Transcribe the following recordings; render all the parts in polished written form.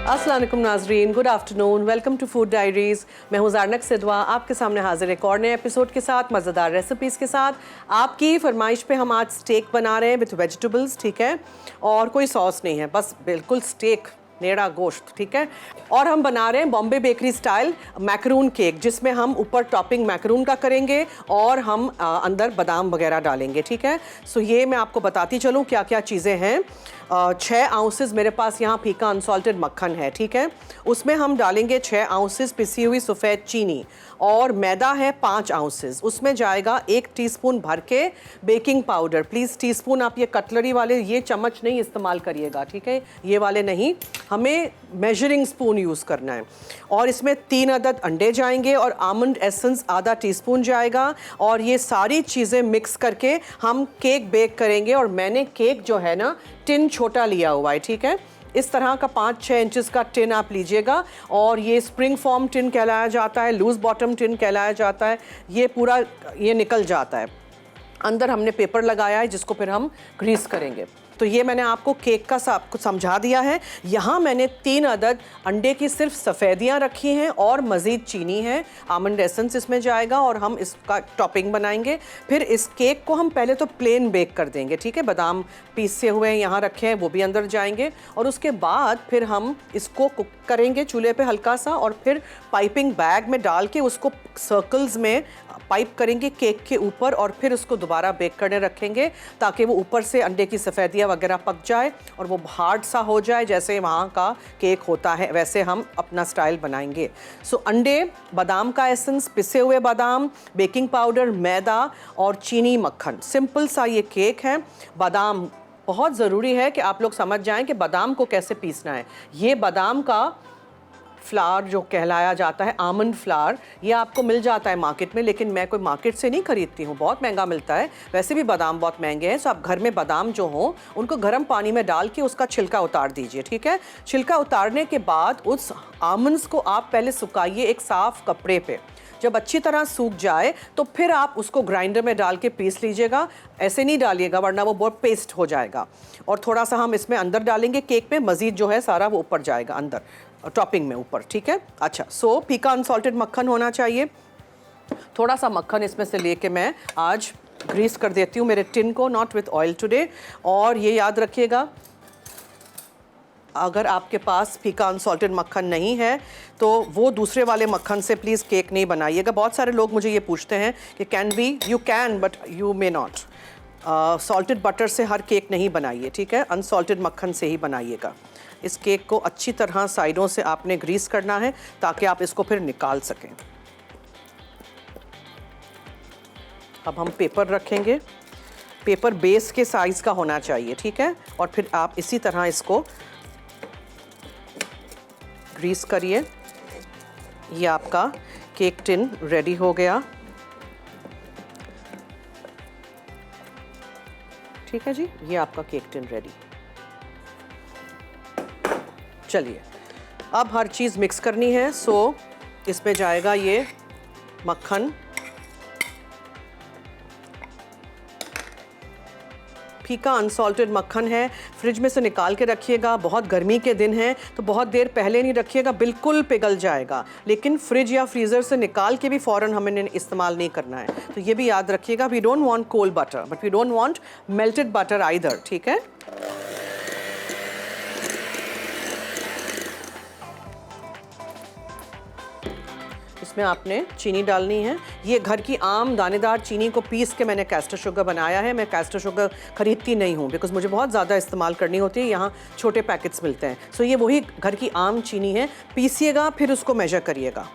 अस्सलाम वालेकुम नाजरीन, good afternoon, welcome to food diaries. मैं हूँ ज़ारनक सिदवा, आपके सामने हाजिर एक और नए एपिसोड के साथ, मज़ेदार रेसिपीज़ के साथ। आपकी फरमाइश पे हम आज स्टेक बना रहे हैं विथ वेजिटेबल्स, ठीक है, और कोई सॉस नहीं है, बस बिल्कुल स्टेक, नेड़ा गोश्त, ठीक है। और हम बना रहे हैं Bombay bakery style macaroon cake, जिसमें हम ऊपर टॉपिंग मैकरून का करेंगे और हम अंदर बादाम वगैरह डालेंगे, ठीक है। सो ये मैं आपको बताती चलूँ क्या क्या चीज़ें हैं। 6 आउंसेस मेरे पास यहाँ फीका अनसॉल्टेड मक्खन है, ठीक है। उसमें हम डालेंगे 6 आउंसेस पिसी हुई सफ़ेद चीनी, और मैदा है 5 आउंसेस। उसमें जाएगा 1 टीस्पून भर के बेकिंग पाउडर। प्लीज़ टीस्पून आप ये कटलरी वाले, ये चम्मच नहीं इस्तेमाल करिएगा, ठीक है, ये वाले नहीं, हमें मेजरिंग स्पून यूज़ करना है। और इसमें 3 अदद अंडे जाएंगे और आमंड एसेंस आधा टीस्पून जाएगा। और ये सारी चीज़ें मिक्स करके हम केक बेक करेंगे। और मैंने केक जो है ना, टिन छोटा लिया हुआ है, ठीक है। इस तरह का 5-6 इंचेस का टिन आप लीजिएगा, और ये स्प्रिंग फॉर्म टिन कहलाया जाता है, लूज़ बॉटम टिन कहलाया जाता है। ये पूरा ये निकल जाता है। अंदर हमने पेपर लगाया है जिसको फिर हम ग्रीस करेंगे। तो ये मैंने आपको केक का सब कुछ समझा दिया है। यहाँ मैंने 3 अदद अंडे की सिर्फ सफ़ेदियाँ रखी हैं और मज़ीद चीनी है, आमंड एसेंस इसमें जाएगा, और हम इसका टॉपिंग बनाएंगे। फिर इस केक को हम पहले तो प्लेन बेक कर देंगे, ठीक है। बादाम पीसे हुए यहाँ रखे हैं, वो भी अंदर जाएंगे। और उसके बाद फिर हम इसको कुक करेंगे चूल्हे पे हल्का सा, और फिर पाइपिंग बैग में डाल के उसको सर्कल्स में पाइप करेंगे केक के ऊपर, और फिर उसको दोबारा बेक करने रखेंगे ताकि वो ऊपर से अंडे की सफ़ेदियाँ वगैरह पक जाए और वो हार्ड सा हो जाए, जैसे वहाँ का केक होता है वैसे हम अपना स्टाइल बनाएंगे। सो अंडे, बादाम का एसेंस, पिसे हुए बादाम, बेकिंग पाउडर, मैदा और चीनी, मक्खन, सिंपल सा ये केक है। बादाम बहुत ज़रूरी है कि आप लोग समझ जाएं कि बादाम को कैसे पीसना है। ये बादाम का फ्लावर जो कहलाया जाता है, आमंड फ्लावर, ये आपको मिल जाता है मार्केट में, लेकिन मैं कोई मार्केट से नहीं खरीदती हूँ, बहुत महंगा मिलता है। वैसे भी बादाम बहुत महंगे हैं। सो आप घर में बादाम जो हों उनको गर्म पानी में डाल के उसका छिलका उतार दीजिए, ठीक है। छिलका उतारने के बाद उस आमंड्स को आप पहले सुखाइए एक साफ़ कपड़े पे। जब अच्छी तरह सूख जाए तो फिर आप उसको ग्राइंडर में डाल के पीस लीजिएगा। ऐसे नहीं डालिएगा वरना वो बहुत पेस्ट हो जाएगा। और थोड़ा सा हम इसमें अंदर डालेंगे केक में, मज़ीद जो है सारा वो ऊपर जाएगा अंदर टॉपिंग में ऊपर, ठीक है। अच्छा, सो फीका अनसॉल्टेड मक्खन होना चाहिए। थोड़ा सा मक्खन इसमें से लेके मैं आज ग्रीस कर देती हूँ मेरे टिन को, नॉट विथ ऑयल टुडे। और ये याद रखिएगा, अगर आपके पास फीका अनसॉल्टेड मक्खन नहीं है तो वो दूसरे वाले मक्खन से प्लीज़ केक नहीं बनाइएगा। बहुत सारे लोग मुझे ये पूछते हैं कि you can but you may not. Salted butter से हर केक नहीं बनाइए, ठीक है, अनसॉल्टेड मक्खन से ही बनाइएगा। इस केक को अच्छी तरह साइडों से आपने ग्रीस करना है ताकि आप इसको फिर निकाल सकें। अब हम पेपर रखेंगे, पेपर बेस के साइज़ का होना चाहिए, ठीक है। और फिर आप इसी तरह इसको ग्रीस करिए। ये आपका केक टिन रेडी हो गया, ठीक है जी। ये आपका केक टिन रेडी। चलिए अब हर चीज़ मिक्स करनी है। सो इसमें जाएगा ये मक्खन, फीका अनसॉल्टेड मक्खन है। फ्रिज में से निकाल के रखिएगा, बहुत गर्मी के दिन हैं तो बहुत देर पहले नहीं रखिएगा, बिल्कुल पिघल जाएगा। लेकिन फ्रिज या फ्रीज़र से निकाल के भी फ़ौरन हमें इस्तेमाल नहीं करना है। तो ये भी याद रखिएगा, we don't want cold butter but we don't want melted butter either, ठीक है। इसमें आपने चीनी डालनी है। ये घर की आम दानेदार चीनी को पीस के मैंने कैस्टर शुगर बनाया है। मैं कैस्टर शुगर ख़रीदती नहीं हूँ बिकॉज़ मुझे बहुत ज़्यादा इस्तेमाल करनी होती है, यहाँ छोटे पैकेट्स मिलते हैं। सो ये वही घर की आम चीनी है, पीसिएगा फिर उसको मेजर करिएगा।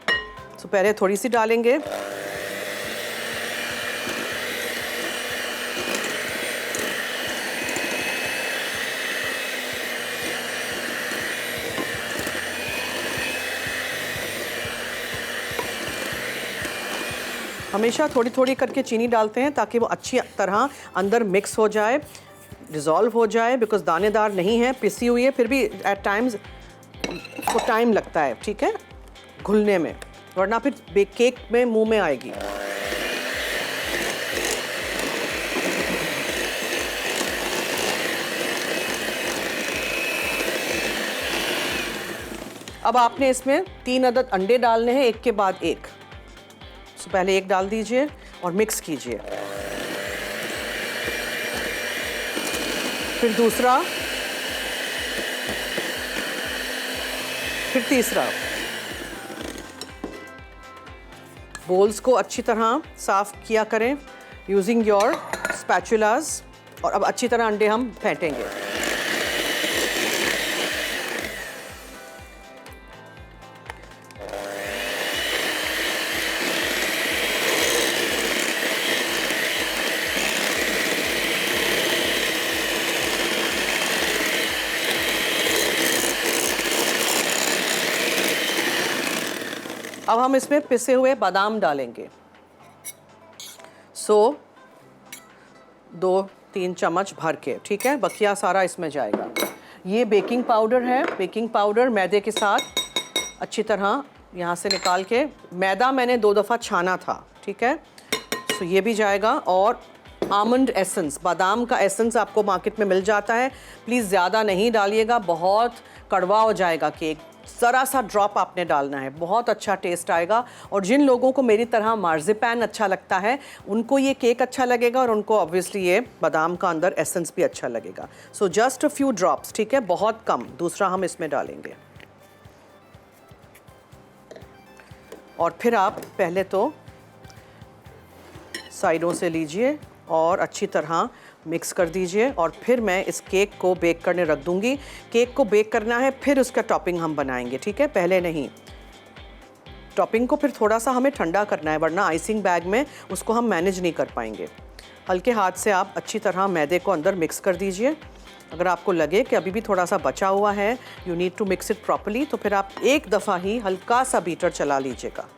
सो पहले थोड़ी सी डालेंगे, हमेशा थोड़ी थोड़ी करके चीनी डालते हैं ताकि वो अच्छी तरह अंदर मिक्स हो जाए, डिज़ोल्व हो जाए। बिकॉज़ दानेदार नहीं है, पिसी हुई है, फिर भी एट टाइम्स उसको टाइम लगता है, ठीक है, घुलने में, वरना फिर केक में मुंह में आएगी। अब आपने इसमें 3 अदद अंडे डालने हैं, एक के बाद एक। तो पहले एक डाल दीजिए और मिक्स कीजिए, फिर दूसरा, फिर तीसरा। बोल्स को अच्छी तरह साफ किया करें यूजिंग योर स्पैचुलास। और अब अच्छी तरह अंडे हम फेंटेंगे। अब हम इसमें पिसे हुए बादाम डालेंगे। 2-3 चम्मच भर के, ठीक है, बकिया सारा इसमें जाएगा। ये बेकिंग पाउडर है, बेकिंग पाउडर मैदे के साथ अच्छी तरह यहाँ से निकाल के, मैदा मैंने 2 दफ़ा छाना था, ठीक है। तो ये भी जाएगा। और आमंड एसेंस, बादाम का एसेंस आपको मार्केट में मिल जाता है, प्लीज़ ज़्यादा नहीं डालिएगा, बहुत कड़वा हो जाएगा केक। ज़रा सा ड्रॉप आपने डालना है, बहुत अच्छा टेस्ट आएगा। और जिन लोगों को मेरी तरह मार्ज़िपैन अच्छा लगता है उनको ये केक अच्छा लगेगा, और उनको ऑब्वियसली ये बादाम का अंदर एसेंस भी अच्छा लगेगा। So just a few drops, ठीक है, बहुत कम। दूसरा हम इसमें डालेंगे। और फिर आप पहले तो साइडों से लीजिए और अच्छी तरह मिक्स कर दीजिए। और फिर मैं इस केक को बेक करने रख दूंगी। केक को बेक करना है, फिर उसका टॉपिंग हम बनाएंगे, ठीक है, पहले नहीं। टॉपिंग को फिर थोड़ा सा हमें ठंडा करना है, वरना आइसिंग बैग में उसको हम मैनेज नहीं कर पाएंगे। हल्के हाथ से आप अच्छी तरह मैदे को अंदर मिक्स कर दीजिए। अगर आपको लगे कि अभी भी थोड़ा सा बचा हुआ है, you need to mix it properly, तो फिर आप एक दफ़ा ही हल्का सा बीटर चला लीजिएगा।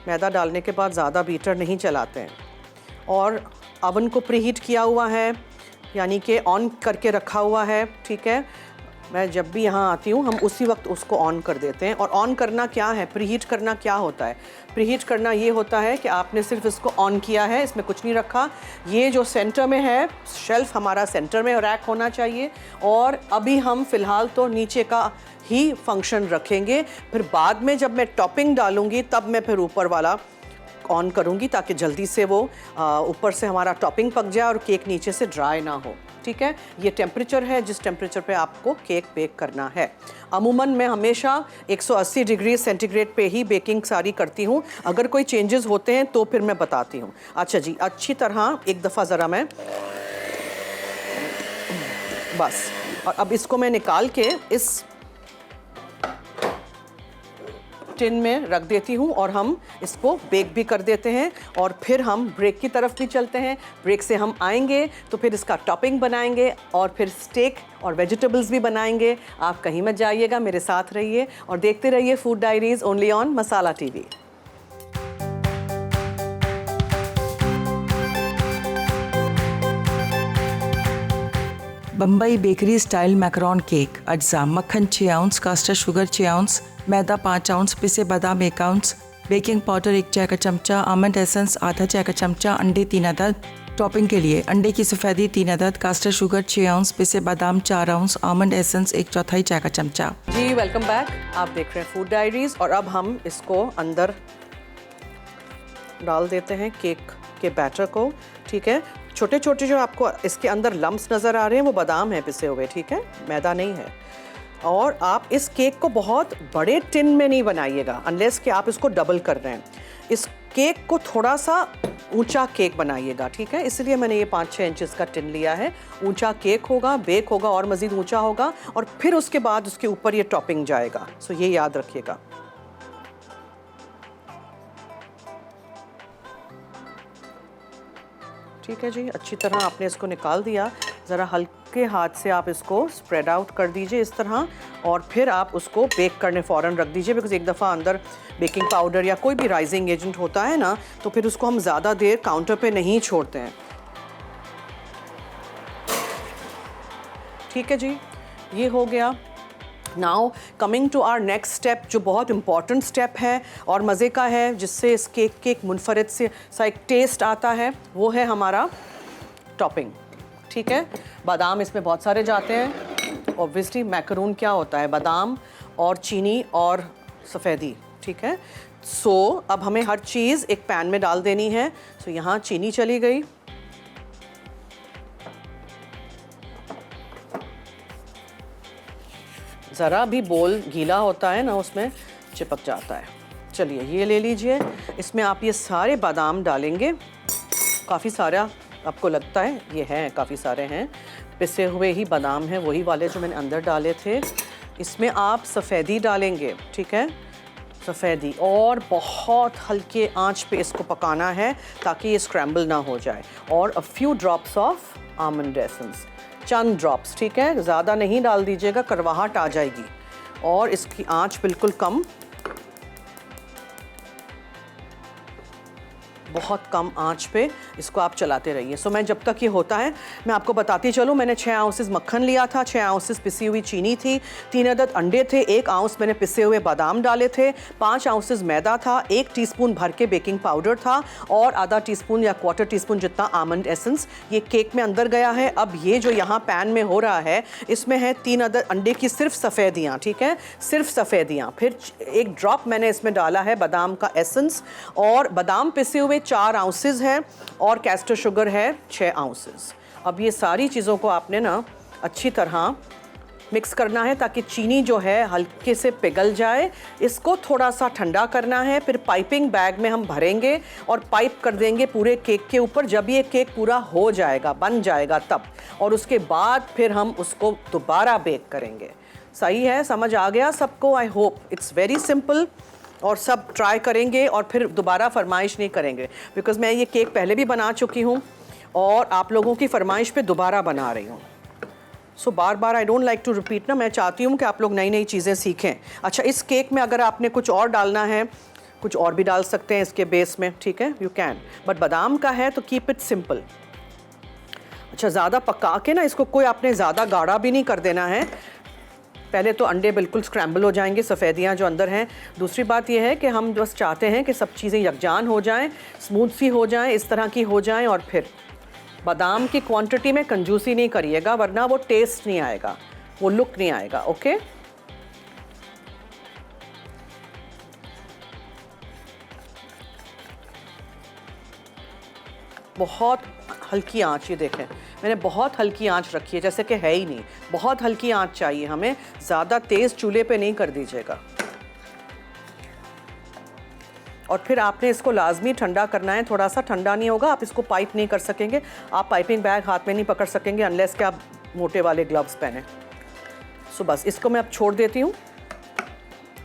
मैदा डालने के बाद ज़्यादा बीटर नहीं चलाते हैं। और अवन को प्रीहीट किया हुआ है, यानी कि ऑन करके रखा हुआ है, ठीक है। मैं जब भी यहाँ आती हूँ हम उसी वक्त उसको ऑन कर देते हैं। और ऑन करना क्या है, प्रीहीट करना क्या होता है? प्रीहीट करना ये होता है कि आपने सिर्फ इसको ऑन किया है, इसमें कुछ नहीं रखा। ये जो सेंटर में है, शेल्फ हमारा सेंटर में रैक होना चाहिए। और अभी हम फ़िलहाल तो नीचे का ही फंक्शन रखेंगे, फिर बाद में जब मैं टॉपिंग डालूँगी तब मैं फिर ऊपर वाला ऑन करूँगी, ताकि जल्दी से वो ऊपर से हमारा टॉपिंग पक जाए और केक नीचे से ड्राई ना हो, ठीक है। ये टेम्परेचर है जिस टेम्परेचर पे आपको केक बेक करना है। अमूमन मैं हमेशा 180 डिग्री सेंटीग्रेड पे ही बेकिंग सारी करती हूँ। अगर कोई चेंजेस होते हैं तो फिर मैं बताती हूँ। अच्छा जी, अच्छी तरह एक दफ़ा ज़रा मैं बस। और अब इसको मैं निकाल के इस टिन में रख देती हूँ और हम इसको बेक भी कर देते हैं। और फिर हम ब्रेक की तरफ भी चलते हैं। ब्रेक से हम आएंगे तो फिर इसका टॉपिंग बनाएंगे और फिर स्टेक और वेजिटेबल्स भी बनाएंगे। आप कहीं मत जाइएगा, मेरे साथ रहिए और देखते रहिए food diaries only on Masala TV. Bombay bakery style Macron cake. अज्जा: मक्खन 6 आउंस, कास्टर शुगर 6 आउंस, मैदा 5 आउंस, पिसे बादाम 1 आउंस, बेकिंग पाउडर 1 चाय का चमचा, आमंड एसेंस आधा चाय का चमचा, अंडे 3 अदद। टॉपिंग के लिए अंडे की सफ़ेदी 3 अदद, कास्टर शुगर 6 आउंस, पिसे बादाम 4 आउंस, आमंड एसेंस 1/4 चाय का चमचा। जी वेलकम बैक, आप देख रहे हैं फूड डायरीज। और अब हम इसको अंदर डाल देते हैं केक के बैटर को, ठीक है। छोटे छोटे जो आपको इसके अंदर लम्प्स नज़र आ रहे हैं वो बादाम हैं पिसे हुए, ठीक है, मैदा नहीं है। और आप इस केक को बहुत बड़े टिन में नहीं बनाइएगा अनलेस कि आप इसको डबल कर रहे हैं। इस केक को थोड़ा सा ऊंचा केक बनाइएगा, ठीक है। इसलिए मैंने ये 5-6 इंचेस का टिन लिया है। ऊंचा केक होगा, बेक होगा और मज़ीद ऊंचा होगा, और फिर उसके बाद उसके ऊपर ये टॉपिंग जाएगा। सो ये याद रखिएगा। ठीक है जी, अच्छी तरह आपने इसको निकाल दिया। ज़रा हल्के हाथ से आप इसको स्प्रेड आउट कर दीजिए इस तरह, और फिर आप उसको बेक करने फ़ौरन रख दीजिए। बिकॉज़ एक दफ़ा अंदर बेकिंग पाउडर या कोई भी राइजिंग एजेंट होता है ना, तो फिर उसको हम ज़्यादा देर काउंटर पे नहीं छोड़ते हैं। ठीक है जी, ये हो गया। Now coming to our next step, जो बहुत इंपॉर्टेंट स्टेप है और मज़े का है, जिससे इस केक के एक मुनफरद से सा एक टेस्ट आता है, वो है हमारा टॉपिंग, ठीक है। बादाम इसमें बहुत सारे जाते हैं। ऑब्वियसली मैकरून क्या होता है, बादाम और चीनी और सफ़ेदी, ठीक है। सो अब हमें हर चीज़ एक पैन में डाल देनी है। सो यहाँ चीनी चली गई, ज़रा भी बोल गीला होता है ना उसमें चिपक जाता है। चलिए ये ले लीजिए, इसमें आप ये सारे बादाम डालेंगे। काफ़ी सारा आपको लगता है, ये हैं, काफ़ी सारे हैं, पिसे हुए ही बादाम हैं, वही वाले जो मैंने अंदर डाले थे। इसमें आप सफ़ेदी डालेंगे, ठीक है, सफ़ेदी, और बहुत हल्के आंच पे इसको पकाना है ताकि ये स्क्रैम्बल ना हो जाए। और a few drops of almond essence, Chand drops, ठीक है, ज़्यादा नहीं डाल दीजिएगा, कड़वाहट आ जाएगी। और इसकी आंच बिल्कुल कम, बहुत कम आंच पे इसको आप चलाते रहिए। सो मैं जब तक ये होता है मैं आपको बताती चलूँ। मैंने 6 आउंसेस मक्खन लिया था, 6 आउंसेस पिसी हुई चीनी थी, 3 अदद अंडे थे, 1 आउंस मैंने पिसे हुए बादाम डाले थे, 5 आउंसेस मैदा था, 1 टीस्पून भर के बेकिंग पाउडर था और आधा टीस्पून या क्वार्टर टीस्पून जितना आमंड एसेंस। ये केक में अंदर गया है। अब ये जो यहाँ पैन में हो रहा है इसमें है 3 अदद अंडे की सिर्फ सफ़ेदियाँ, ठीक है, सिर्फ सफ़ेदियाँ। फिर 1 ड्रॉप मैंने इसमें डाला है बादाम का एसेंस, और बादाम पिसे हुए 4 आउंसेस है और कैस्टर शुगर है 6 आउंसेस। अब ये सारी चीज़ों को आपने ना अच्छी तरह मिक्स करना है ताकि चीनी जो है हल्के से पिघल जाए। इसको थोड़ा सा ठंडा करना है, फिर पाइपिंग बैग में हम भरेंगे और पाइप कर देंगे पूरे केक के ऊपर। जब ये केक पूरा हो जाएगा, बन जाएगा तब, और उसके बाद फिर हम उसको दोबारा बेक करेंगे। सही है, समझ आ गया सबको? I hope it's very simple, और सब ट्राई करेंगे और फिर दोबारा फरमाइश नहीं करेंगे, बिकॉज़ मैं ये केक पहले भी बना चुकी हूँ और आप लोगों की फरमाइश पे दोबारा बना रही हूँ। सो बार बार I don't like to repeat ना, मैं चाहती हूँ कि आप लोग नई नई चीज़ें सीखें। अच्छा, इस केक में अगर आपने कुछ और डालना है, कुछ और भी डाल सकते हैं इसके बेस में, ठीक है, यू कैन, बट बादाम का है तो कीप इट सिंपल। अच्छा, ज़्यादा पका के ना इसको कोई आपने ज़्यादा गाढ़ा भी नहीं कर देना है। पहले तो अंडे बिल्कुल स्क्रैम्बल हो जाएंगे, सफ़ेदियाँ जो अंदर हैं। दूसरी बात यह है कि हम बस चाहते हैं कि सब चीज़ें यकजान हो जाएं, स्मूथ सी हो जाएं, इस तरह की हो जाएं। और फिर बादाम की क्वांटिटी में कंजूसी नहीं करिएगा, वरना वो टेस्ट नहीं आएगा, वो लुक नहीं आएगा। ओके, बहुत हल्की आंच, ये देखें मैंने बहुत हल्की आंच रखी है, जैसे कि है ही नहीं, बहुत हल्की आंच चाहिए हमें, ज़्यादा तेज़ चूल्हे पे नहीं कर दीजिएगा। और फिर आपने इसको लाजमी ठंडा करना है, थोड़ा सा ठंडा नहीं होगा आप इसको पाइप नहीं कर सकेंगे, आप पाइपिंग बैग हाथ में नहीं पकड़ सकेंगे अनलेस कि आप मोटे वाले ग्लव्स पहने। सो बस इसको मैं अब छोड़ देती हूँ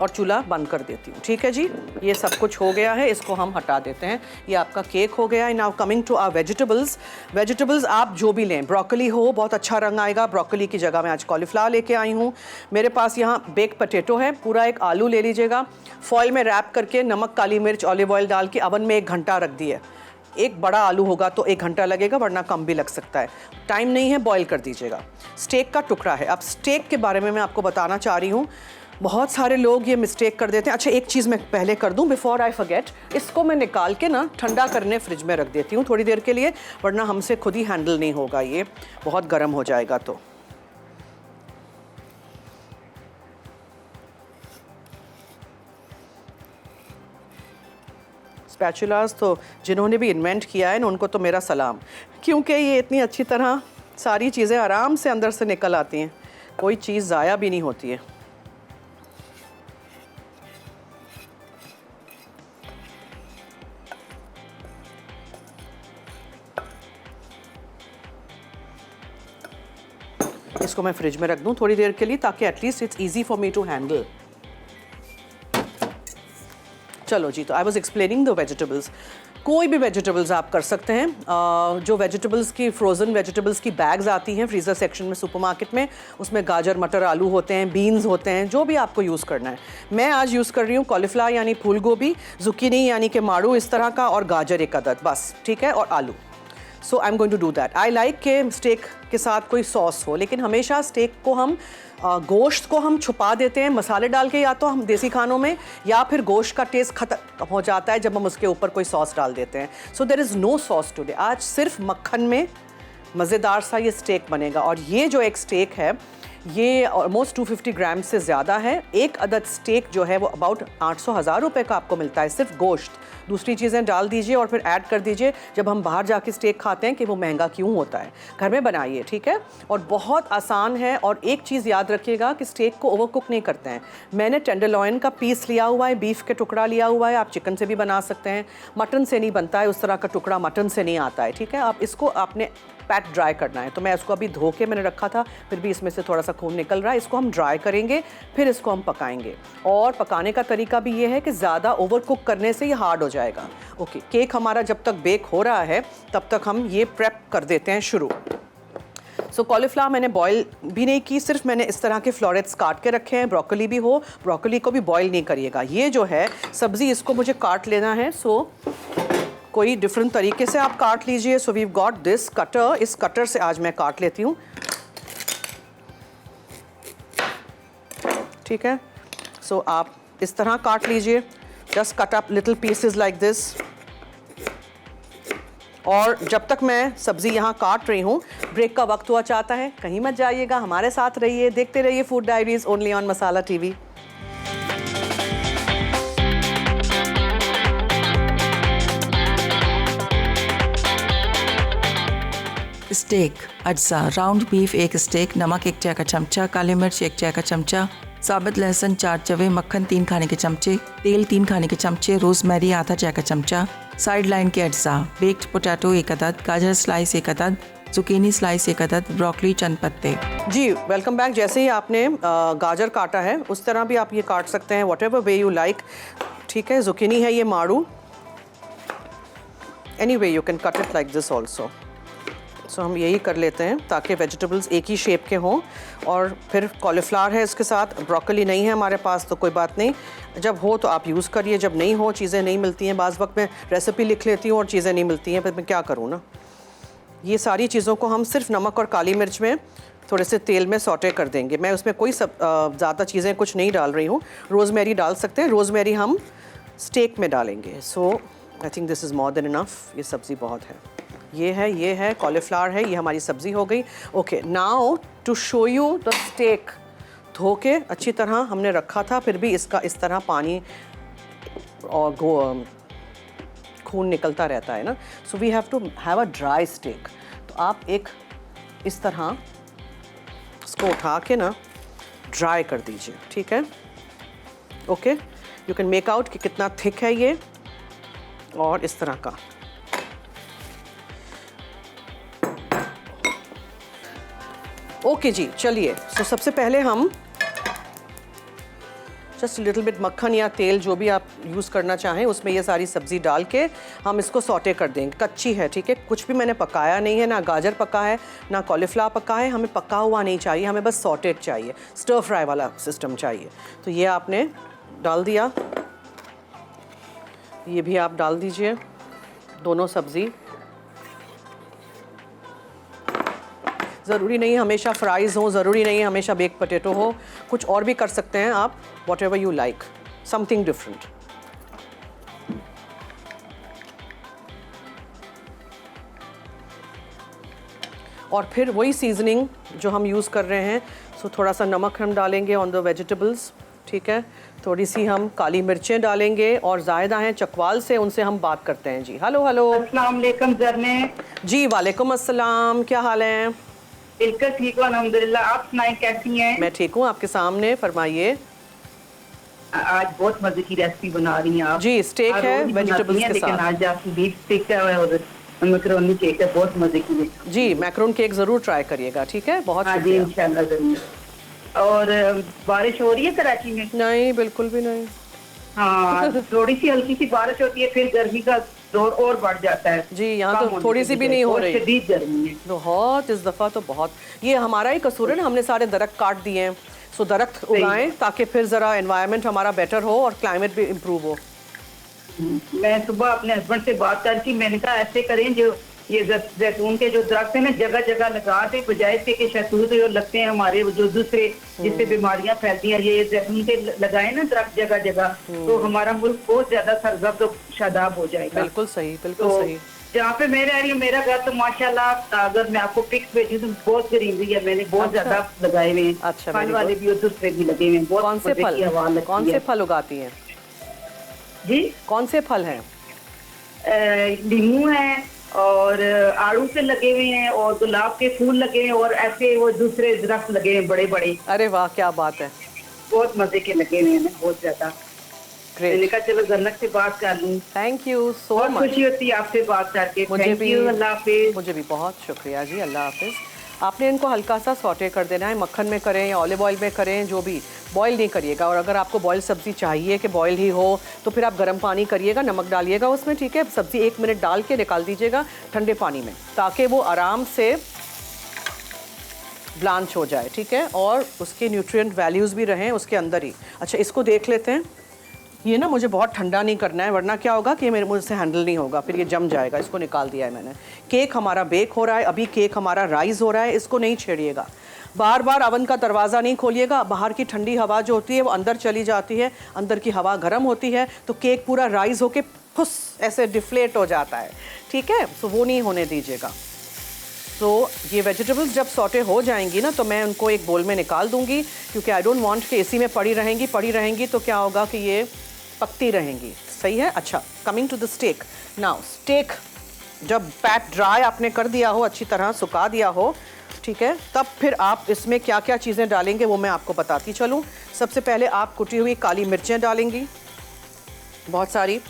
और चूल्हा बंद कर देती हूँ। ठीक है जी, ये सब कुछ हो गया है, इसको हम हटा देते हैं। ये आपका केक हो गया है। Now coming to our vegetables. Vegetables आप जो भी लें, ब्रोकली हो, बहुत अच्छा रंग आएगा, ब्रोकली की जगह मैं आज कॉलीफ्लावर लेके आई हूँ। मेरे पास यहाँ बेक पोटैटो है, पूरा एक आलू ले लीजिएगा, फॉइल में रैप करके नमक, काली मिर्च, ऑलिव ऑयल डाल के अवन में 1 घंटा रख दिए। एक बड़ा आलू होगा तो 1 घंटा लगेगा, वरना कम भी लग सकता है। टाइम नहीं है, बॉईल कर दीजिएगा। स्टेक का टुकड़ा है। अब स्टेक के बारे में मैं आपको बताना चाह रही हूँ, बहुत सारे लोग ये मिस्टेक कर देते हैं। अच्छा, एक चीज़ मैं पहले कर दूं बिफोर आई फॉरगेट, इसको मैं निकाल के ना ठंडा करने फ्रिज में रख देती हूँ थोड़ी देर के लिए, वरना हमसे खुद ही हैंडल नहीं होगा, ये बहुत गर्म हो जाएगा। तो स्पैचुलास तो जिन्होंने भी इन्वेंट किया है ना, उनको तो मेरा सलाम, क्योंकि ये इतनी अच्छी तरह सारी चीज़ें आराम से अंदर से निकल आती हैं, कोई चीज़ ज़ाया भी नहीं होती है। इसको मैं फ्रिज में रख दूं थोड़ी देर के लिए, ताकि at least it's easy for me to handle. चलो जी, तो I was explaining the vegetables. कोई भी वेजिटेबल्स आप कर सकते हैं। जो वेजिटेबल्स की फ्रोज़न वेजिटेबल्स की बैग्स आती हैं फ्रीज़र सेक्शन में सुपरमार्केट में, उसमें गाजर, मटर, आलू होते हैं, बीन्स होते हैं, जो भी आपको यूज़ करना है। मैं आज यूज़ कर रही हूँ कॉलीफ्लावर यानी फूल गोभी, जुकीनी यानी कि माड़ू इस तरह का, और गाजर 1 अदद बस, ठीक है, और आलू। So I am going to do that. I like के स्टेक के साथ कोई सॉस हो, लेकिन हमेशा स्टेक को हम गोश्त को हम छुपा देते हैं मसाले डाल के, या तो हम देसी खानों में, या फिर गोश्त का टेस्ट ख़त्म हो जाता है जब हम उसके ऊपर कोई सॉस डाल देते हैं। So there is no sauce today. आज सिर्फ मक्खन में मज़ेदार सा ये स्टेक बनेगा। और ये जो एक स्टेक है, ये ऑलमोस्ट 250 ग्राम से ज़्यादा है। एक अदद स्टेक जो है वो अबाउट 800-1000 रुपये का आपको मिलता है, सिर्फ गोश्त। दूसरी चीज़ें डाल दीजिए और फिर ऐड कर दीजिए। जब हम बाहर जाके स्टेक खाते हैं कि वो महंगा क्यों होता है, घर में बनाइए, ठीक है। और बहुत आसान है। और एक चीज़ याद रखिएगा कि स्टेक को ओवर कुक नहीं करते हैं। मैंने टेंडरलॉइन का पीस लिया हुआ है, बीफ के टुकड़ा लिया हुआ है, आप चिकन से भी बना सकते हैं। मटन से नहीं बनता है उस तरह का टुकड़ा, मटन से नहीं आता है, ठीक है। आप इसको आपने पैट ड्राई करना है, तो मैं इसको अभी धो के मैंने रखा था, फिर भी इसमें से थोड़ा सा खून निकल रहा है। इसको हम ड्राई करेंगे, फिर इसको हम पकाएंगे। और पकाने का तरीका भी ये है कि ज़्यादा ओवर कुक करने से ये हार्ड हो जाएगा। ओके, केक हमारा जब तक बेक हो रहा है तब तक हम ये प्रेप कर देते हैं शुरू। सो कॉलीफ्लावर मैंने बॉईल भी नहीं की, सिर्फ मैंने इस तरह के फ्लोरेट्स काट के रखे हैं। ब्रोकली भी हो, ब्रोकली को भी बॉईल नहीं करिएगा। ये जो है सब्ज़ी, इसको मुझे काट लेना है। सो कोई डिफरेंट तरीके से आप काट लीजिए। So we got this cutter, इस कटर से आज मैं काट लेती हूँ, ठीक है। सो आप इस तरह काट लीजिए, just cut up little pieces like this. और जब तक मैं सब्ज़ी यहाँ काट रही हूँ, ब्रेक का वक्त हुआ चाहता है, कहीं मत जाइएगा, हमारे साथ रहिए, देखते रहिए food diaries only on Masala TV. Steak अज्जा राउंड बीफ 1 स्टेक, नमक 1 चाय का चमचा, काली मिर्च 1 चाय का चमचा, साबित लहसुन 4 चवे, मक्खन 3 खाने के चमचे, तेल 3 खाने के चमचे, रोजमेरी आधा चाय का चमचा, साइड लाइन के अज्जा, बेक्ड पोटैटो 1 अदद, गाजर स्लाइस 1 अदद, जुकीनी स्लाइस 1 अदद, ब्रोकली चंद पत्ते। जी वेलकम बैक। जैसे ही आपने गाजर काटा है उस तरह भी आप ये काट सकते हैं, whatever way you like, ठीक है। जुकीनी है ये मारू, any way you can cut it like this also. So हम यही कर लेते हैं ताकि वेजिटेबल्स एक ही शेप के हों। और फिर कॉलीफ्लावर है इसके साथ, ब्रोकली नहीं है हमारे पास तो कोई बात नहीं, जब हो तो आप यूज़ करिए, जब नहीं हो, चीज़ें नहीं मिलती हैं, बाज़ वक्त मैं रेसिपी लिख लेती हूँ और चीज़ें नहीं मिलती हैं, फिर मैं क्या करूँ ना। ये सारी चीज़ों को हम सिर्फ नमक और काली मिर्च में थोड़े से तेल में सौटे कर देंगे। मैं उसमें कोई ज़्यादा चीज़ें कुछ नहीं डाल रही हूँ। रोज़मेरी डाल सकते हैं, रोज़मेरी हम स्टेक में डालेंगे। So I think this is more than enough. ये सब्ज़ी बहुत है। ये है कॉलीफ्लावर है, ये हमारी सब्ज़ी हो गई। Okay, now to show you the steak, धो के अच्छी तरह हमने रखा था, फिर भी इसका इस तरह पानी और खून निकलता रहता है ना। So we have to have a dry steak. तो आप एक इस तरह इसको उठा के ना ड्राई कर दीजिए, ठीक है। Okay, you can make out कि कितना थिक है ये, और इस तरह का। ओके जी, चलिए। सो सबसे पहले हम जस्ट लिटिल बिट मक्खन या तेल जो भी आप यूज़ करना चाहें उसमें ये सारी सब्ज़ी डाल के हम इसको सौटे कर देंगे। कच्ची है, ठीक है, कुछ भी मैंने पकाया नहीं है, ना गाजर पका है ना कॉलीफ्लावर पका है, हमें पका हुआ नहीं चाहिए, हमें बस सौटेड चाहिए, स्टर फ्राई वाला सिस्टम चाहिए। तो ये आपने डाल दिया, ये भी आप डाल दीजिए, दोनों सब्ज़ी। ज़रूरी नहीं हमेशा फ्राइज़ हो, ज़रूरी नहीं हमेशा बेक पोटैटो हो, कुछ और भी कर सकते हैं आप, what ever you like, something different. और फिर वही सीजनिंग जो हम यूज़ कर रहे हैं। सो थोड़ा सा नमक हम डालेंगे ऑन द वेजिटेबल्स, ठीक है, थोड़ी सी हम काली मिर्चें डालेंगे, और जायदा हैं चकवाल से, उनसे हम बात करते हैं जी। हेलो हेलो, अस्सलाम वालेकुम ज़रने जी। वालेकुम अस्सलाम, क्या हाल है? बिल्कुल ठीक हूँ अल्हम्दुलिल्लाह, आप सुनाएं कैसी हैं? मैं ठीक हूँ, आपके सामने, फरमाइए। आज बहुत मजे की रेसिपी बना रही हैं आप जी, स्टेक है वेजिटेबल्स के लेकिन साथ। आज आपकी बीफ स्टेक है और मैकरोनी केक है, बहुत मजे की है। जी, मैक्रोन केक ज़रूर ट्राई करिएगा, ठीक है, बहुत हाँ जी, शुक्रिया। इंशाल्लाह जरूर। और बारिश हो रही है कराची में? नहीं, बिल्कुल भी नहीं। हाँ, थोड़ी सी हल्की सी बारिश होती है, फिर गर्मी का जोर और बढ़ जाता है जी, यहाँ कम तो होने थोड़ी की सी भी बजाय, नहीं हो बहुत रही, शदीद गर्मी है। बहुत इस दफ़ा तो बहुत। ये हमारा ही कसूर है ना, हमने सारे दरख्त काट दिए हैं। सो दरख्त उगाएं ताकि फिर ज़रा एनवायरनमेंट हमारा बेटर हो और क्लाइमेट भी इम्प्रूव हो। मैं सुबह अपने हस्बैंड से बात करती, मैंने कहा ऐसे करें, जो ये जैतून के जो दरख्त है ना जगह जगह लगा दे, बजाय से कि शहतूत जो लगते हैं हमारे जो दूसरे जिससे बीमारियां फैलती हैं, ये जैतून के लगाए ना दरख्त जगह जगह, तो हमारा मुल्क बहुत ज्यादा सरजब्द और शादाब हो जाएगा। बिल्कुल सही, बिल्कुल तो सही। जहाँ पे मैं रह रही हूँ मेरा घर तो माशाल्लाह अगर मैं आपको पिक्स भेजूँ तो बहुत ग्रीनरी है, मैंने बहुत अच्छा। ज्यादा लगाए हुए हैं। अच्छा, फल very वाले good। भी और दूसरे भी लगे हुए हैं। बहुत कौन से मजे की हवा फल, लगती कौन से है। फल उगाती हैं? जी कौन से फल हैं? नींबू है और आड़ू से लगे हुए हैं और गुलाब के फूल लगे हैं और ऐसे वो दूसरे दरख्त लगे हैं बड़े बड़े, अरे वाह, क्या बात है, बहुत मजे के लगे हुए हैं ना, बहुत ज्यादा। मैंने ग्रेट, कहा चलो जन्नत से बात कर लूं। थैंक यू सो बहुत मच। खुशी होती है आपसे बात करके। मुझे थैंक भी, यू, अल्लाह हाफिज। मुझे भी बहुत शुक्रिया जी, अल्लाह हाफिज़। आपने इनको हल्का सा सौटे कर देना है, मक्खन में करें या ऑलिव ऑयल में करें, जो भी, बॉईल नहीं करिएगा। और अगर आपको बॉयल सब्ज़ी चाहिए कि बॉयल ही हो तो फिर आप गर्म पानी करिएगा, नमक डालिएगा उसमें, ठीक है। सब्ज़ी 1 मिनट डाल के निकाल दीजिएगा ठंडे पानी में, ताकि वो आराम से ब्लांच हो जाए, ठीक है, और उसके न्यूट्रिएंट वैल्यूज़ भी रहें उसके अंदर ही। अच्छा, इसको देख लेते हैं। ये ना मुझे बहुत ठंडा नहीं करना है, वरना क्या होगा कि मेरे मुझसे हैंडल नहीं होगा, फिर ये जम जाएगा। इसको निकाल दिया है मैंने। केक हमारा बेक हो रहा है, अभी केक हमारा राइज़ हो रहा है, इसको नहीं छेड़िएगा। बार बार अवन का दरवाज़ा नहीं खोलिएगा, बाहर की ठंडी हवा जो होती है वो अंदर चली जाती है, अंदर की हवा गर्म होती है तो केक पूरा राइज़ होके फुस ऐसे डिफ्लेट हो जाता है, ठीक है। तो वो नहीं होने दीजिएगा। तो ये वेजिटेबल्स जब सॉटे हो जाएंगी ना तो मैं उनको एक बोल में निकाल दूंगी, क्योंकि आई डोंट वांट कि इसी में पड़ी रहेंगी तो क्या होगा कि ये पकती रहेंगी, सही है। अच्छा, coming to the steak now. Steak जब पैट ड्राई आपने कर दिया हो, अच्छी तरह सुखा दिया हो, ठीक है, तब फिर आप इसमें क्या क्या चीज़ें डालेंगे वो मैं आपको बताती चलूँ। सबसे पहले आप कुटी हुई काली मिर्चें डालेंगी, बहुत सारी,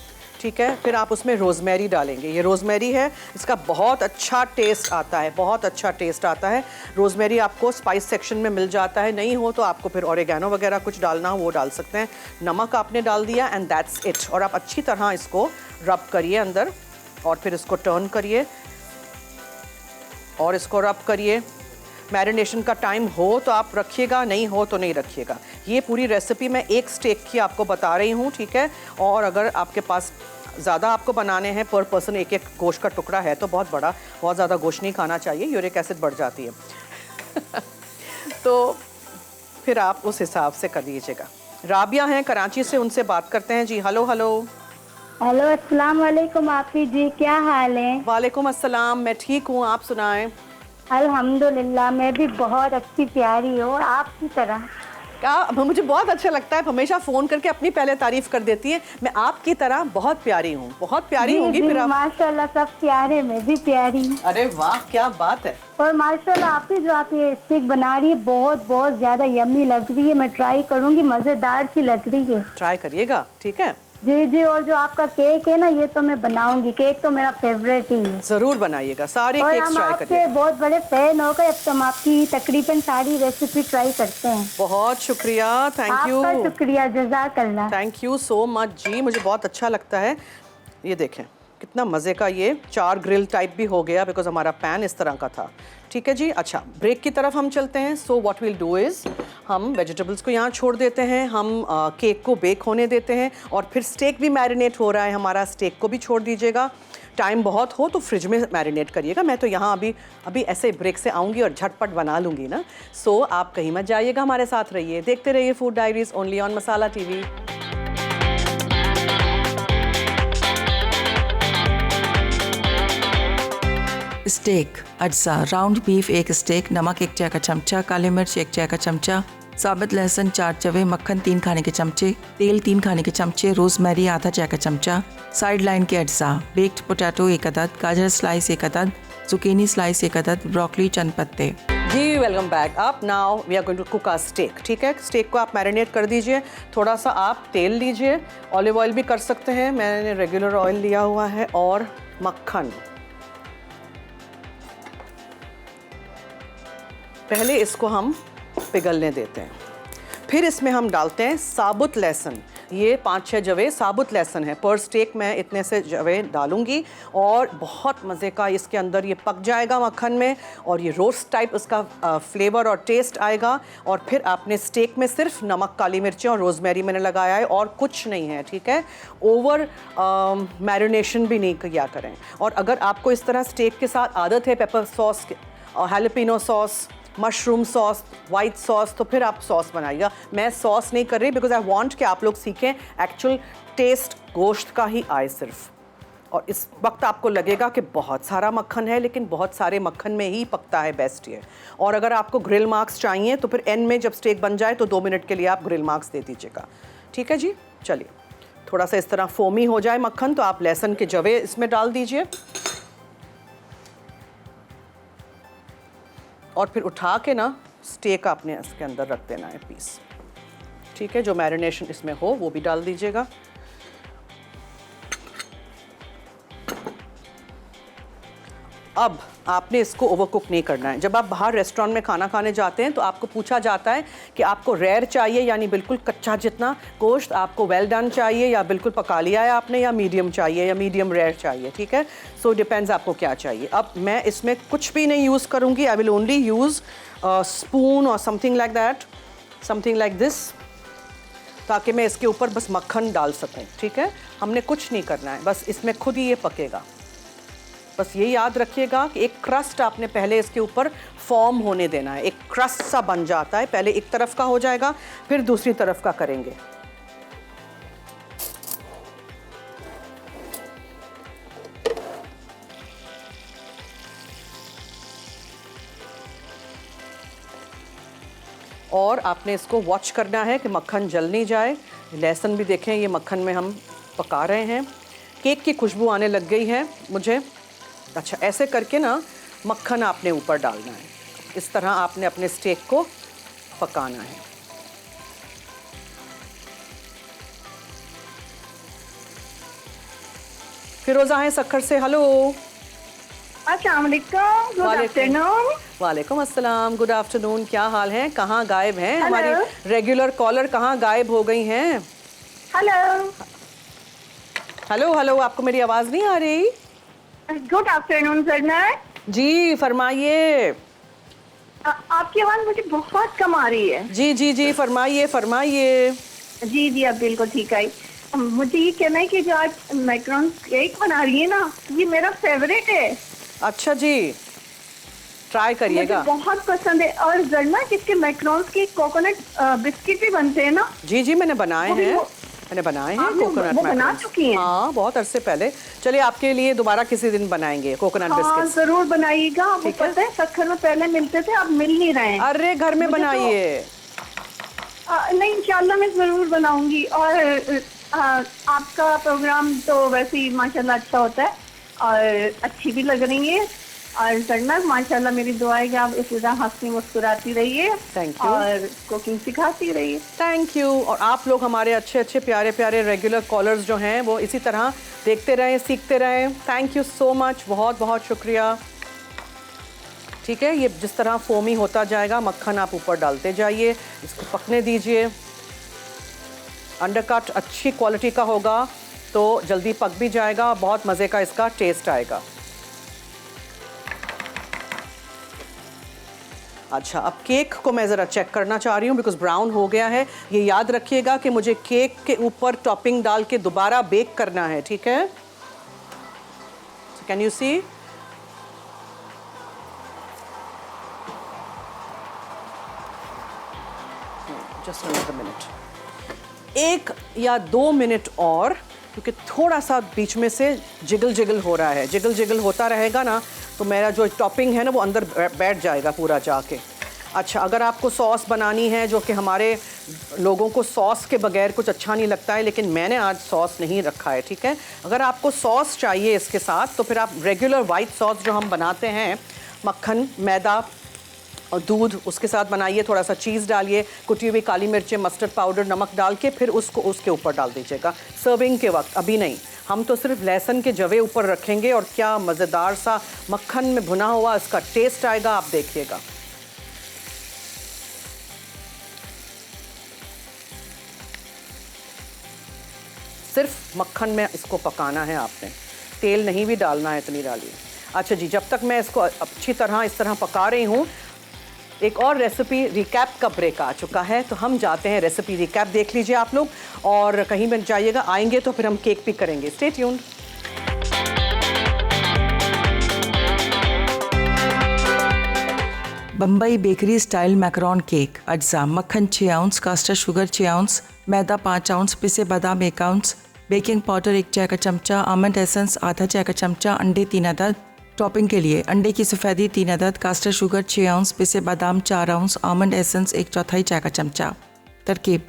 ठीक है। फिर आप उसमें रोज़मेरी डालेंगे, ये रोज़मेरी है, इसका बहुत अच्छा टेस्ट आता है, बहुत अच्छा टेस्ट आता है। रोज़मेरी आपको स्पाइस सेक्शन में मिल जाता है, नहीं हो तो आपको फिर ऑरिगेनो वगैरह कुछ डालना हो वो डाल सकते हैं। नमक आपने डाल दिया एंड दैट्स इट। और आप अच्छी तरह इसको रब करिए अंदर, और फिर इसको टर्न करिए और इसको रब करिए। मैरिनेशन का टाइम हो तो आप रखिएगा, नहीं हो तो नहीं रखिएगा। ये पूरी रेसिपी मैं एक स्टेक की आपको बता रही हूँ, ठीक है। और अगर आपके पास ज़्यादा आपको बनाने हैं, पर पर्सन एक एक गोश्त का टुकड़ा है तो बहुत बड़ा, बहुत ज़्यादा गोश्त नहीं खाना चाहिए, यूरिक एसिड बढ़ जाती है तो फिर आप उस हिसाब से कर लीजिएगा। राबिया हैं कराची से, उनसे बात करते हैं जी। हेलो हेलो हेलो, अस्सलाम वालेकुम आपी जी, क्या हाल है? वालेकुम अस्सलाम, मैं ठीक हूँ, आप सुनाएं। अल्हम्दुलिल्लाह, मैं भी बहुत अच्छी प्यारी हूँ आपकी तरह। क्या, मुझे बहुत अच्छा लगता है, हमेशा फ़ोन करके अपनी पहले तारीफ़ कर देती है। मैं आपकी तरह बहुत प्यारी हूँ, बहुत प्यारी होंगी फिर आप। माशाल्लाह, सब प्यारे, मैं भी प्यारी हूँ। अरे वाह, क्या बात है। और माशाल्लाह आपी जो आप ये स्टिक बना रही है बहुत बहुत ज्यादा यम्मी लग रही है, मैं ट्राई करूँगी, मज़ेदार सी लग रही है। ट्राई करिएगा, ठीक है। जी जी, और जो आपका केक है ना ये तो मैं बनाऊंगी, केक तो मेरा फेवरेट ही है। ज़रूर बनाइएगा, सारे और केक्स हम ट्राई आपके करिए। बहुत बड़े फैन हो गए, अब तो हम आपकी तकरीबन सारी रेसिपी ट्राई करते हैं। बहुत शुक्रिया, थैंक यू, आपका शुक्रिया, जज़ाकल्लाह। थैंक यू सो मच जी, मुझे बहुत अच्छा लगता है। ये देखें कितना मज़े का, ये 4 ग्रिल टाइप भी हो गया बिकॉज हमारा पैन इस तरह का था, ठीक है जी। अच्छा, ब्रेक की तरफ हम चलते हैं। So what will do is हम वेजिटेबल्स को यहाँ छोड़ देते हैं, हम केक को बेक होने देते हैं, और फिर स्टेक भी मैरिनेट हो रहा है हमारा, स्टेक को भी छोड़ दीजिएगा। टाइम बहुत हो तो फ्रिज में मैरिनेट करिएगा, मैं तो यहाँ अभी ऐसे ब्रेक से आऊँगी और झटपट बना लूँगी ना। सो आप कहीं मत जाइएगा, हमारे साथ रहिए, देखते रहिए food diaries only on Masala TV. Steak अज्जा। राउंड बीफ 1 स्टेक, नमक 1 चाय का चमचा, काली मिर्च 1 चाय का चमचा, साबित लहसुन 4 चवे, मक्खन 3 खाने के चमचे, तेल 3 खाने के चमचे, रोजमेरी आधा चाय का चमचा, साइड लाइन के अज्जा, बेक्ड पोटैटो 1 अदद, गाजर स्लाइस 1 अदद, जुकीनी स्लाइस 1 अदद, ब्रोकली चंद पत्ते। जी वेलकम बैक। आप now we are going to cook a steak, ठीक है। स्टेक को आप मैरिनेट कर दीजिए, थोड़ा सा आप तेल लीजिए, ऑलिव ऑयल भी कर सकते हैं, मैंने रेगुलर ऑयल लिया हुआ है, और मक्खन। पहले इसको हम पिघलने देते हैं, फिर इसमें हम डालते हैं साबुत लहसुन। ये 5-6 जवे साबुत लहसुन है, पर स्टेक मैं इतने से जवे डालूंगी, और बहुत मज़े का इसके अंदर ये पक जाएगा मक्खन में, और ये रोस्ट टाइप उसका फ्लेवर और टेस्ट आएगा। और फिर आपने स्टेक में सिर्फ नमक, काली मिर्चें और रोज़मेरी मैंने लगाया है, और कुछ नहीं है, ठीक है। ओवर मैरिनेशन भी नहीं किया करें। और अगर आपको इस तरह स्टेक के साथ आदत है पेपर सॉस और jalapeno sauce, mushroom sauce, white sauce, तो फिर आप सॉस बनाइएगा। मैं सॉस नहीं कर रही बिकॉज आई वांट कि आप लोग सीखें एक्चुअल टेस्ट गोश्त का ही आए सिर्फ, और इस वक्त आपको लगेगा कि बहुत सारा मक्खन है, लेकिन बहुत सारे मक्खन में ही पकता है बेस्ट ये। और अगर आपको ग्रिल मार्क्स चाहिए तो फिर एंड में जब स्टेक बन जाए तो 2 मिनट के लिए आप ग्रिल मार्क्स दे दीजिएगा। ठीक है जी, चलिए थोड़ा सा इस तरह फोमी हो जाए मक्खन तो आप लहसुन के जवे इसमें डाल दीजिए और फिर उठा के ना स्टेक आपने इसके अंदर रख देना है पीस। ठीक है, जो मैरिनेशन इसमें हो वो भी डाल दीजिएगा। अब आपने इसको ओवरकुक नहीं करना है। जब आप बाहर रेस्टोरेंट में खाना खाने जाते हैं तो आपको पूछा जाता है कि आपको रेयर चाहिए यानी बिल्कुल कच्चा जितना गोश्त, आपको वेल डन चाहिए या बिल्कुल पका लिया है आपने, या मीडियम चाहिए या मीडियम रेयर चाहिए। ठीक है, सो डिपेंड्स आपको क्या चाहिए। अब मैं इसमें कुछ भी नहीं यूज़ करूँगी, I will only use spoon और something like that, something like this, ताकि मैं इसके ऊपर बस मक्खन डाल सकूँ। ठीक है, हमने कुछ नहीं करना है, बस इसमें खुद ही ये पकेगा। बस ये याद रखिएगा कि एक क्रस्ट आपने पहले इसके ऊपर फॉर्म होने देना है। एक क्रस्ट सा बन जाता है, पहले एक तरफ का हो जाएगा फिर दूसरी तरफ का करेंगे। और आपने इसको वॉच करना है कि मक्खन जल नहीं जाए। लहसुन भी देखें, ये मक्खन में हम पका रहे हैं। केक की खुशबू आने लग गई है मुझे। अच्छा, ऐसे करके ना मक्खन आपने ऊपर डालना है। इस तरह आपने अपने स्टेक को पकाना है। फिरोजा है सक्खर से, हेलो। अस्सलाम वालेकुम, गुड आफ्टरनून। वालेकुम अस्सलाम, गुड आफ्टरनून। क्या हाल है? कहाँ गायब हैं Hello. हमारी रेगुलर कॉलर? कहाँ गायब हो गई हैं? हेलो हेलो हेलो, आपको मेरी आवाज़ नहीं आ रही? Good afternoon Sarna. जी फरमाइए। आपकी आवाज़ मुझे बहुत कम आ रही है। जी जी जी, फरमाइए फरमाइए। जी जी, अब बिल्कुल ठीक आई। मुझे ये कहना है कि जो आज मैकरोन केक बना रही है ना, ये मेरा फेवरेट है। अच्छा जी, ट्राई मुझे करिएगा। बहुत पसंद है। और जरना जिसके मैकरोन के कोकोनट बिस्किट भी बनते हैं ना। जी जी, मैंने बनाए वो भी हैं, वो- मैंने बनाए हैं आपने कोकोनट वो बना मैकरोन्स। चुकी हैं? हाँ, बहुत अरसे पहले। चलिए आपके लिए दोबारा किसी दिन बनाएंगे कोकोनट हाँ बिस्किट्स। जरूर बनाइएगा। आपको ठीक है। पता है सक्खर में पहले मिलते थे, अब मिल नहीं रहे हैं। अरे घर में मुझे तो- बनाइए। नहीं, इंशाल्लाह मैं जरूर बनाऊंगी। और आपका प्रोग्राम तो वैसे ही माशाल्लाह अच्छा होता है और अच्छी भी लग रही है। और सरनाज माशाल्लाह, मेरी दुआ है कि आप इस तरह हंसती मुस्कुराती रहिए। Thank you. और कुकिंग सिखाती रहिए। Thank you. और आप लोग हमारे अच्छे अच्छे प्यारे प्यारे रेगुलर कॉलर्स जो हैं वो इसी तरह देखते रहें, सीखते रहें। थैंक यू सो मच, बहुत बहुत शुक्रिया। ठीक है, ये जिस तरह फोमी होता जाएगा मक्खन आप ऊपर डालते जाइए, इसको पकने दीजिए। अंडरकट अच्छी क्वालिटी का होगा तो जल्दी पक भी जाएगा, बहुत मज़े का इसका टेस्ट आएगा। अच्छा, अब केक को मैं ज़रा चेक करना चाह रही हूँ बिकॉज ब्राउन हो गया है। ये याद रखिएगा कि मुझे केक के ऊपर टॉपिंग डाल के दोबारा बेक करना है। ठीक है, can you see? Just another minute, 1 या 2 मिनट और, क्योंकि थोड़ा सा बीच में से जिगल जिगल हो रहा है। जिगल जिगल होता रहेगा ना तो मेरा जो टॉपिंग है ना वो अंदर बैठ जाएगा पूरा जाके। अच्छा, अगर आपको सॉस बनानी है, जो कि हमारे लोगों को सॉस के बगैर कुछ अच्छा नहीं लगता है, लेकिन मैंने आज सॉस नहीं रखा है। ठीक है, अगर आपको सॉस चाहिए इसके साथ तो फिर आप रेगुलर वाइट सॉस जो हम बनाते हैं, मक्खन, मैदा और दूध, उसके साथ बनाइए। थोड़ा सा चीज़ डालिए, कुटी हुई काली मिर्चें, मस्टर्ड पाउडर, नमक डाल के फिर उसको उसके ऊपर डाल दीजिएगा सर्विंग के वक्त। अभी नहीं, हम तो सिर्फ लहसुन के जवे ऊपर रखेंगे और क्या मज़ेदार सा मक्खन में भुना हुआ इसका टेस्ट आएगा, आप देखिएगा। सिर्फ मक्खन में इसको पकाना है आपने, तेल नहीं भी डालना है, इतनी डालिए। अच्छा जी, जब तक मैं इसको अच्छी तरह इस तरह पका रही हूँ, एक और रेसिपी रिकैप का ब्रेक आ चुका है, तो हम जाते हैं रेसिपी रिकैप देख लीजिए आप लोग, और कहीं बन जाइएगा, आएंगे तो फिर हम केक भी करेंगे। Stay tuned. Bombay bakery style Macron cake. अज्जा: मक्खन 6 आउंस, कास्टर शुगर 6 आउंस, मैदा 5 आउंस, पिसे बादाम 1 आउंस, बेकिंग पाउडर 1 चाय का चमचा, आमंड एसेंस आधा चाय का चमचा, अंडे 3 अदद। टॉपिंग के लिए अंडे की सफ़ेदी 3 अदद, कास्टर शुगर 6 आउंस, पिसे बादाम 4 आउंस, आमंड एसेंस 1/4 चाय का चमचा। तरकीब: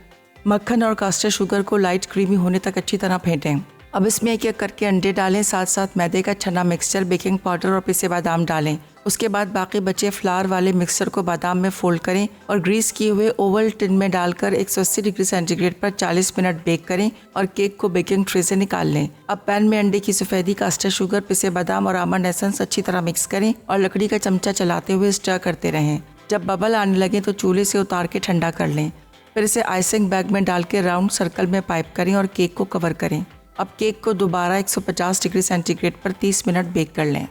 मक्खन और कास्टर शुगर को लाइट क्रीमी होने तक अच्छी तरह फेंटें। अब इसमें एक एक करके अंडे डालें, साथ साथ मैदे का छना मिक्सचर, बेकिंग पाउडर और पिसे बादाम डालें। उसके बाद बाकी बचे फ्लावर वाले मिक्सचर को बादाम में फोल्ड करें और ग्रीस किए हुए ओवल टिन में डालकर 180 डिग्री सेंटीग्रेड पर 40 मिनट बेक करें और केक को बेकिंग ट्रे से निकाल लें। अब पैन में अंडे की सफ़ेदी, कास्टर शुगर, पिसे बादाम और आमंड एसेंस अच्छी तरह मिक्स करें और लकड़ी का चमचा चलाते हुए स्टर करते रहें। जब बबल आने लगे तो चूल्हे से उतार के ठंडा कर लें। फिर इसे आइसिंग बैग में डाल के राउंड सर्कल में पाइप करें और केक को कवर करें। अब केक को दोबारा 150 डिग्री सेंटीग्रेड पर 30 मिनट बेक कर लें।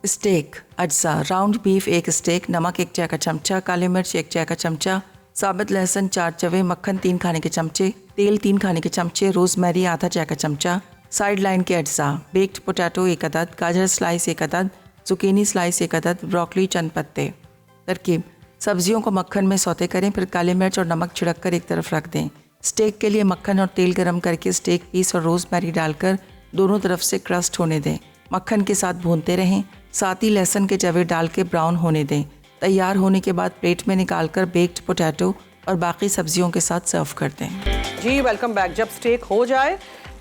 स्टेक अज्जा: राउंड बीफ 1 स्टेक, नमक 1 चाय का चमचा, काली मिर्च 1 चाय का चमचा, साबुत लहसुन 4 चवे, मक्खन 3 खाने के चमचे, तेल 3 खाने के चमचे, रोजमेरी आधा चाय का चमचा। साइड लाइन के अज्जा: बेक्ड पोटैटो 1 अदद, गाजर स्लाइस 1 अदद, जुकीनी स्लाइस 1 अदद, ब्रोकली चंद पत्ते। तरकीब: सब्जियों को मक्खन में सौते करें, फिर काली मिर्च और नमक छिड़क कर एक तरफ रख दें। स्टेक के लिए मक्खन और तेल गरम करके स्टेक पीस और रोजमेरी डालकर दोनों तरफ से क्रस्ट होने दें। मक्खन के साथ भूनते रहें, साथ ही लहसुन के जवे डाल के ब्राउन होने दें। तैयार होने के बाद प्लेट में निकालकर बेक्ड पोटैटो और बाकी सब्जियों के साथ सर्व कर दें। जी वेलकम बैक। जब स्टेक हो जाए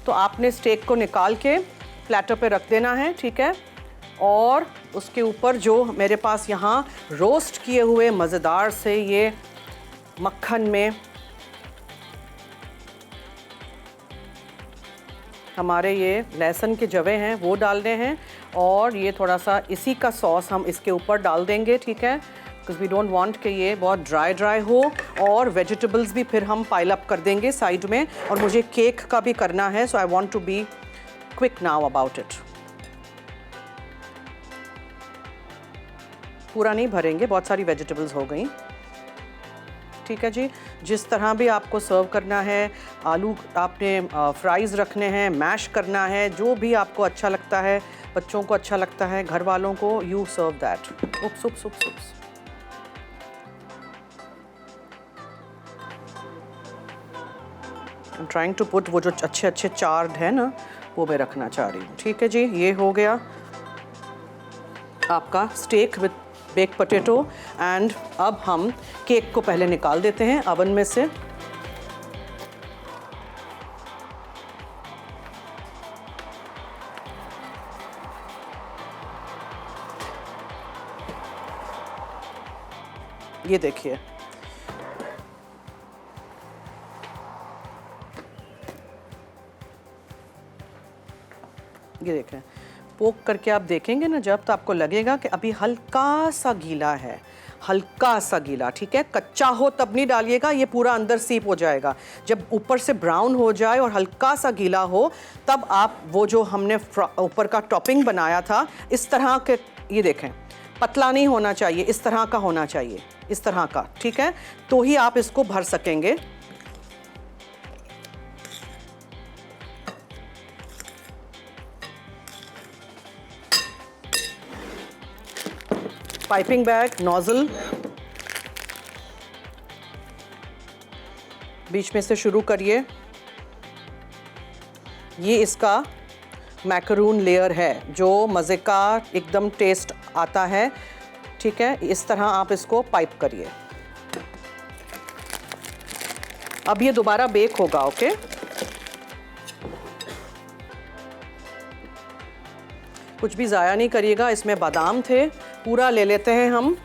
तो आपने स्टेक को निकाल के प्लेटर पे रख देना है, ठीक है। और उसके ऊपर जो मेरे पास यहाँ रोस्ट किए हुए मज़ेदार से ये मक्खन में हमारे ये लहसुन के जवे हैं वो डालने हैं और ये थोड़ा सा इसी का सॉस हम इसके ऊपर डाल देंगे, ठीक है, बिकॉज वी डोंट वांट कि ये बहुत ड्राई हो। और वेजिटेबल्स भी फिर हम पाइल अप कर देंगे साइड में, और मुझे केक का भी करना है, so I want to be quick now about it. पूरा नहीं भरेंगे, बहुत सारी वेजिटेबल्स हो गई, ठीक है जी। जिस तरह भी आपको सर्व करना है, आलू आपने फ्राइज़ रखने हैं, मैश करना है, जो भी आपको अच्छा लगता है, बच्चों को अच्छा लगता है, घर वालों को, you serve that. Oops oops oops oops. I am trying to put वो जो अच्छे अच्छे चार्ड है ना, वो मैं रखना चाह रही हूँ, ठीक है जी। ये हो गया आपका steak with bake potato. And अब हम केक को पहले निकाल देते हैं अवन में से। ये देखिए, ये देखें, पोक करके आप देखेंगे ना जब, तो आपको लगेगा कि अभी हल्का सा गीला है, हल्का सा गीला, ठीक है। कच्चा हो तब नहीं डालिएगा, ये पूरा अंदर सीप हो जाएगा। जब ऊपर से ब्राउन हो जाए और हल्का सा गीला हो, तब आप वो जो हमने ऊपर का टॉपिंग बनाया था, इस तरह के, ये देखें, पतला नहीं होना चाहिए, इस तरह का होना चाहिए, इस तरह का, ठीक है, तो ही आप इसको भर सकेंगे। पाइपिंग बैग, नोजल बीच में से शुरू करिए। ये इसका मैकरून लेयर है जो मज़े का एकदम टेस्ट आता है, ठीक है। इस तरह आप इसको पाइप करिए। अब ये दोबारा बेक होगा, ओके। कुछ भी ज़ाया नहीं करिएगा, इसमें बादाम थे, पूरा ले लेते हैं हम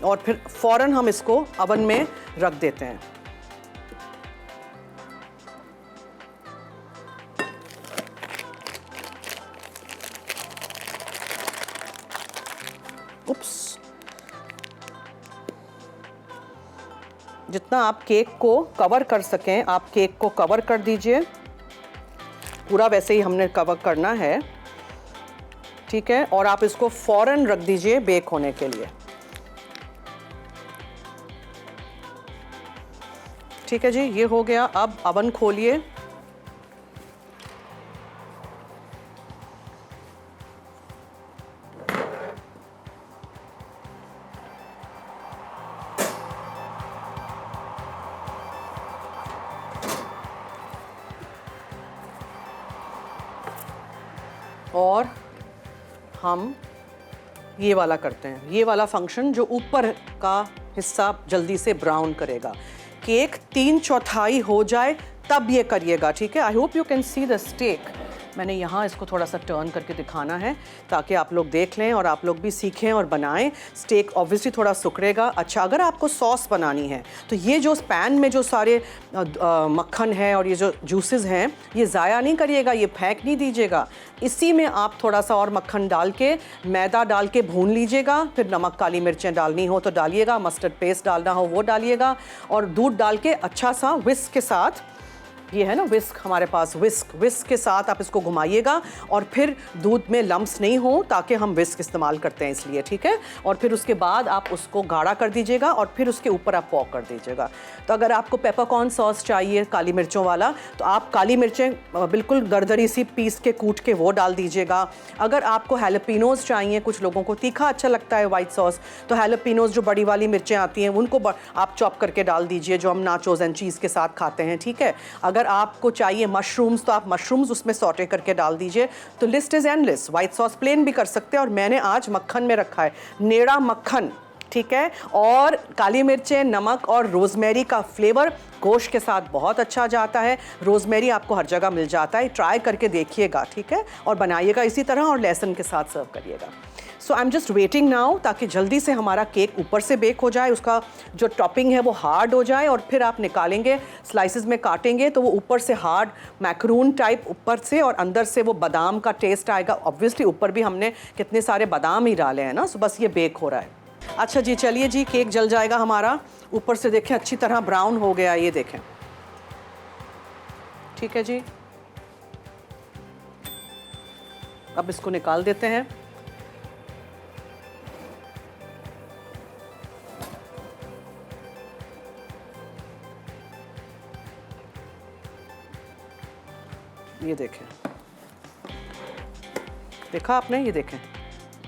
और फिर फ़ौरन हम इसको अवन में रख देते हैं। उप्स, जितना आप केक को कवर कर सकें आप केक को कवर कर दीजिए। पूरा वैसे ही हमने कवर करना है, ठीक है। और आप इसको फ़ौरन रख दीजिए बेक होने के लिए, ठीक है जी। ये हो गया। अब अवन खोलिए। और हम ये वाला करते हैं, ये वाला फंक्शन जो ऊपर का हिस्सा जल्दी से ब्राउन करेगा। केक 3/4 हो जाए तब ये करिएगा, ठीक है। I hope you can see the steak. मैंने यहाँ इसको थोड़ा सा टर्न करके दिखाना है ताकि आप लोग देख लें और आप लोग भी सीखें और बनाएं। स्टेक ऑब्वियसली थोड़ा सुकड़ेगा। अच्छा, अगर आपको सॉस बनानी है तो ये जो पैन में जो सारे मक्खन है और ये जो जूसेस हैं, ये ज़ाया नहीं करिएगा, ये फेंक नहीं दीजिएगा। इसी में आप थोड़ा सा और मक्खन डाल के, मैदा डाल के भून लीजिएगा। फिर नमक, काली मिर्चें डालनी हो तो डालिएगा, मस्टर्ड पेस्ट डालना हो वो डालिएगा, और दूध डाल के अच्छा सा विस्क के साथ, ये है ना विस्क हमारे पास, विस्क के साथ आप इसको घुमाइएगा। और फिर दूध में लम्स नहीं हो, ताकि हम विस्क इस्तेमाल करते हैं इसलिए, ठीक है। और फिर उसके बाद आप उसको गाढ़ा कर दीजिएगा और फिर उसके ऊपर आप पॉक कर दीजिएगा। तो अगर आपको पेपरकॉर्न सॉस चाहिए काली मिर्चों वाला, तो आप काली मिर्चें बिल्कुल दरदरी सी पीस के कूट के वो डाल दीजिएगा। अगर आपको हैलोपिनोज चाहिए, कुछ लोगों को तीखा अच्छा लगता है वाइट सॉस, तो हैलोपिनोज जो बड़ी वाली मिर्चें आती हैं उनको आप चॉप करके डाल दीजिए, जो हम नाचोस एंड चीज़ के साथ खाते हैं, ठीक है। अगर आपको चाहिए मशरूम्स तो आप मशरूम्स उसमें सॉटे करके डाल दीजिए। तो list is endless. White sauce plain भी कर सकते हैं, और मैंने आज मक्खन में रखा है, नेड़ा मक्खन, ठीक है। और काली मिर्चें, नमक और रोज़मेरी का फ्लेवर गोश्त के साथ बहुत अच्छा जाता है। रोज़मेरी आपको हर जगह मिल जाता है, ट्राई करके देखिएगा, ठीक है। और बनाइएगा इसी तरह, और लहसुन के साथ सर्व करिएगा। So I am just waiting now, ताकि जल्दी से हमारा केक ऊपर से बेक हो जाए, उसका जो टॉपिंग है वो हार्ड हो जाए, और फिर आप निकालेंगे, स्लाइसेस में काटेंगे तो वो ऊपर से हार्ड मैक्रून टाइप ऊपर से, और अंदर से वो बादाम का टेस्ट आएगा। ऑब्वियसली ऊपर भी हमने कितने सारे बादाम ही डाले हैं ना, सो बस ये बेक हो रहा है। अच्छा जी, चलिए जी, केक जल जाएगा हमारा। ऊपर से देखें अच्छी तरह ब्राउन हो गया, ये देखें, ठीक है जी। अब इसको निकाल देते हैं। ये देखें, देखा आपने, ये देखें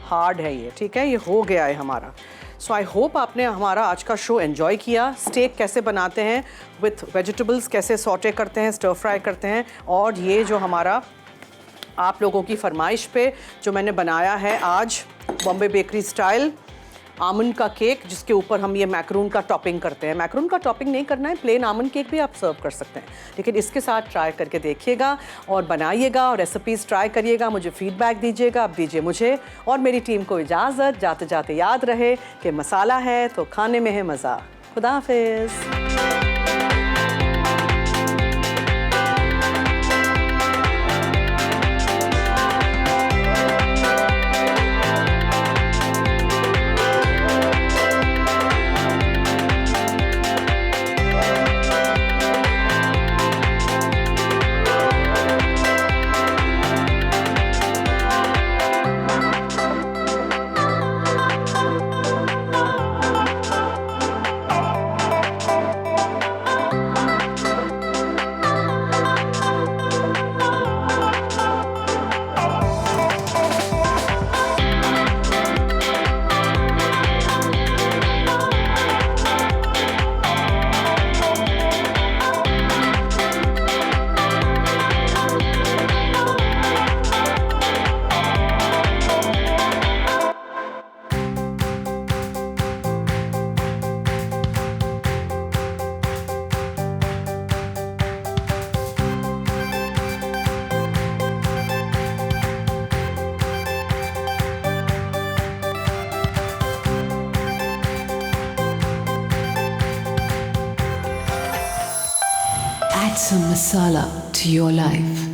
हार्ड है ये, ठीक है। ये हो गया है हमारा। सो आई होप आपने हमारा आज का शो एंजॉय किया। स्टेक कैसे बनाते हैं विथ वेजिटेबल्स, कैसे सॉटे करते हैं, स्टर फ्राई करते हैं, और ये जो हमारा आप लोगों की फरमाइश पे जो मैंने बनाया है आज बॉम्बे बेकरी स्टाइल आमंड का केक, जिसके ऊपर हम ये मैक्रून का टॉपिंग करते हैं। मैक्रून का टॉपिंग नहीं करना है, प्लेन आमंड केक भी आप सर्व कर सकते हैं, लेकिन इसके साथ ट्राई करके देखिएगा और बनाइएगा, और रेसिपीज़ ट्राई करिएगा, मुझे फीडबैक दीजिएगा। अब दीजिए मुझे और मेरी टीम को इजाज़त। जाते जाते याद रहे कि मसाला है तो खाने में है मज़ा। खुदा हाफिज़। Add some masala to your life.